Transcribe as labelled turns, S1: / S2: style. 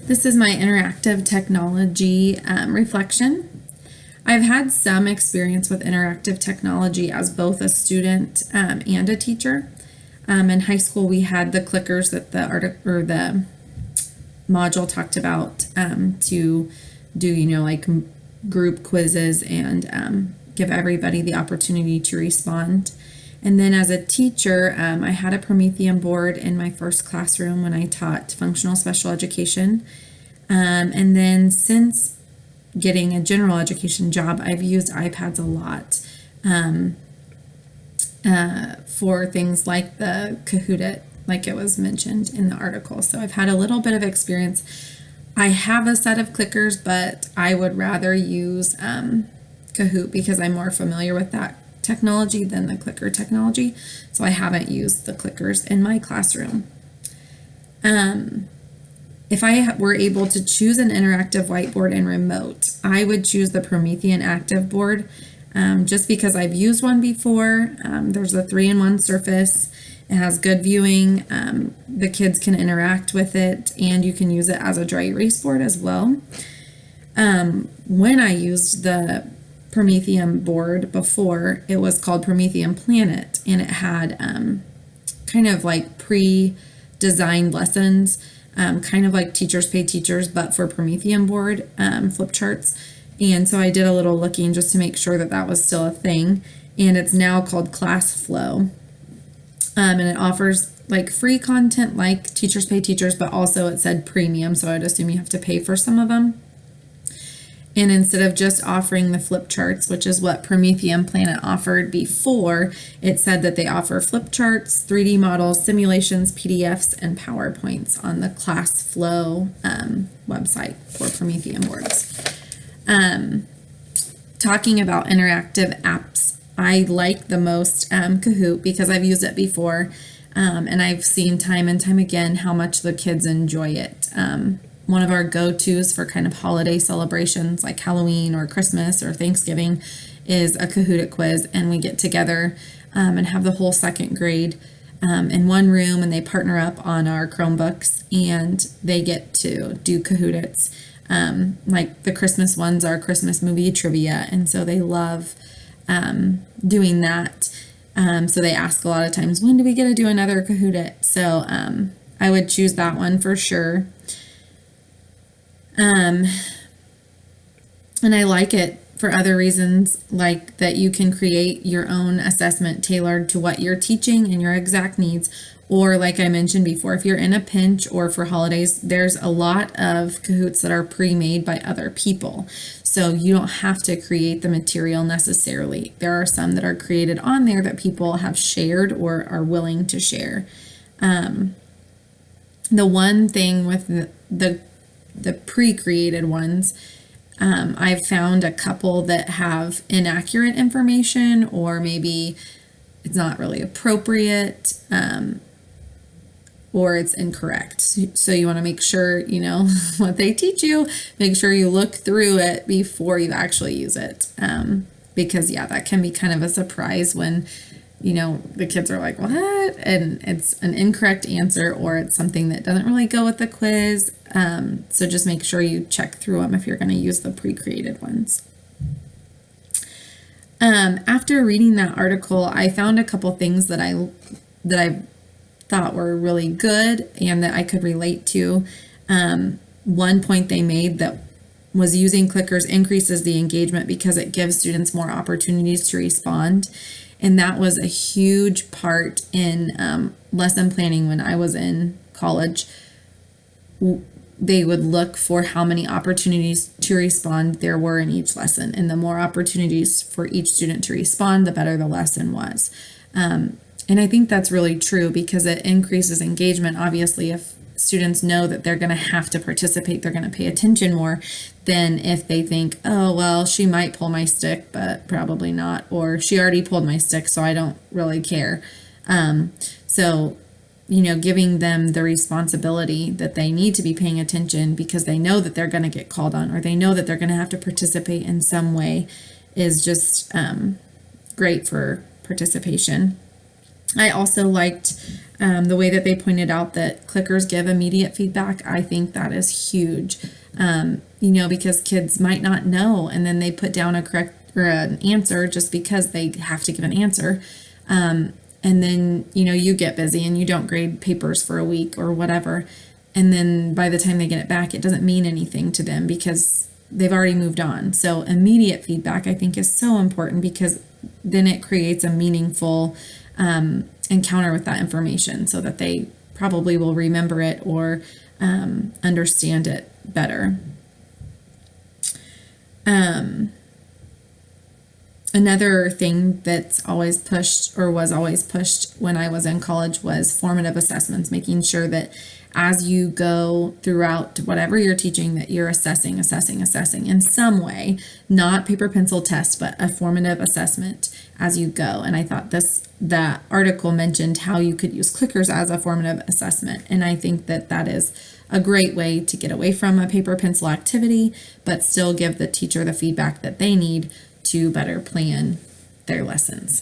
S1: This is my interactive technology reflection. I've had some experience with interactive technology as both a student and a teacher. In high school, we had the clickers that the module talked about to do, like group quizzes and give everybody the opportunity to respond. And then as a teacher, I had a Promethean board in my first classroom when I taught functional special education. And then since getting a general education job, I've used iPads a lot for things like the Kahoot, like it was mentioned in the article. So I've had a little bit of experience. I have a set of clickers, but I would rather use Kahoot because I'm more familiar with that technology than the clicker technology. So I haven't used the clickers in my classroom. If I were able to choose an interactive whiteboard and remote, I would choose the Promethean Active Board just because I've used one before. There's a 3-in-1 surface. It has good viewing. The kids can interact with it, and you can use it as a dry erase board as well. When I used the Promethean board before, it was called Promethean Planet, and it had kind of like pre-designed lessons, kind of like Teachers Pay Teachers, but for Promethean board flip charts. And so I did a little looking just to make sure that that was still a thing, and it's now called ClassFlow. And it offers like free content like Teachers Pay Teachers, but also it said premium, so I'd assume you have to pay for some of them. And instead of just offering the flip charts, which is what Promethean Planet offered before, it said that they offer flip charts, 3D models, simulations, PDFs, and PowerPoints on the ClassFlow website for Promethean boards. Talking about interactive apps, I like the most Kahoot because I've used it before, and I've seen time and time again how much the kids enjoy it. One of our go-tos for kind of holiday celebrations like Halloween or Christmas or Thanksgiving is a Kahoot quiz, and we get together and have the whole second grade in one room, and they partner up on our Chromebooks, and they get to do Kahoot. Like the Christmas ones are Christmas movie trivia, and so they love doing that. So they ask a lot of times, when do we get to do another Kahoot? So I would choose that one for sure. And I like it for other reasons, like that you can create your own assessment tailored to what you're teaching and your exact needs. Or like I mentioned before, if you're in a pinch or for holidays, there's a lot of Kahoots that are pre-made by other people. So you don't have to create the material necessarily. There are some that are created on there that people have shared or are willing to share. The one thing with the pre-created ones, I've found a couple that have inaccurate information, or maybe it's not really appropriate, or it's incorrect. So you want to make sure you know what they teach you. Make sure you look through it before you actually use it, because that can be kind of a surprise when the kids are like, what? And it's an incorrect answer, or it's something that doesn't really go with the quiz. So just make sure you check through them if you're going to use the pre-created ones. After reading that article, I found a couple things that I thought were really good and that I could relate to. One point they made that was using clickers increases the engagement because it gives students more opportunities to respond. And that was a huge part in lesson planning when I was in college. They would look for how many opportunities to respond there were in each lesson. And the more opportunities for each student to respond, the better the lesson was. And I think that's really true because it increases engagement. Obviously, if students know that they're going to have to participate, they're going to pay attention more than if they think, oh, well, she might pull my stick, but probably not. Or she already pulled my stick, so I don't really care. So giving them the responsibility that they need to be paying attention because they know that they're going to get called on, or they know that they're going to have to participate in some way, is just great for participation. I also liked the way that they pointed out that clickers give immediate feedback. I think that is huge, because kids might not know, and then they put down a correct or an answer just because they have to give an answer. And then, you get busy and you don't grade papers for a week or whatever. And then by the time they get it back, it doesn't mean anything to them because they've already moved on. So immediate feedback, I think, is so important because then it creates a meaningful encounter with that information so that they probably will remember it or understand it better. Another thing that's always pushed or was always pushed when I was in college was formative assessments, making sure that as you go throughout whatever you're teaching that you're assessing in some way, not paper pencil test, but a formative assessment as you go. And I thought that article mentioned how you could use clickers as a formative assessment. And I think that is a great way to get away from a paper pencil activity, but still give the teacher the feedback that they need to better plan their lessons.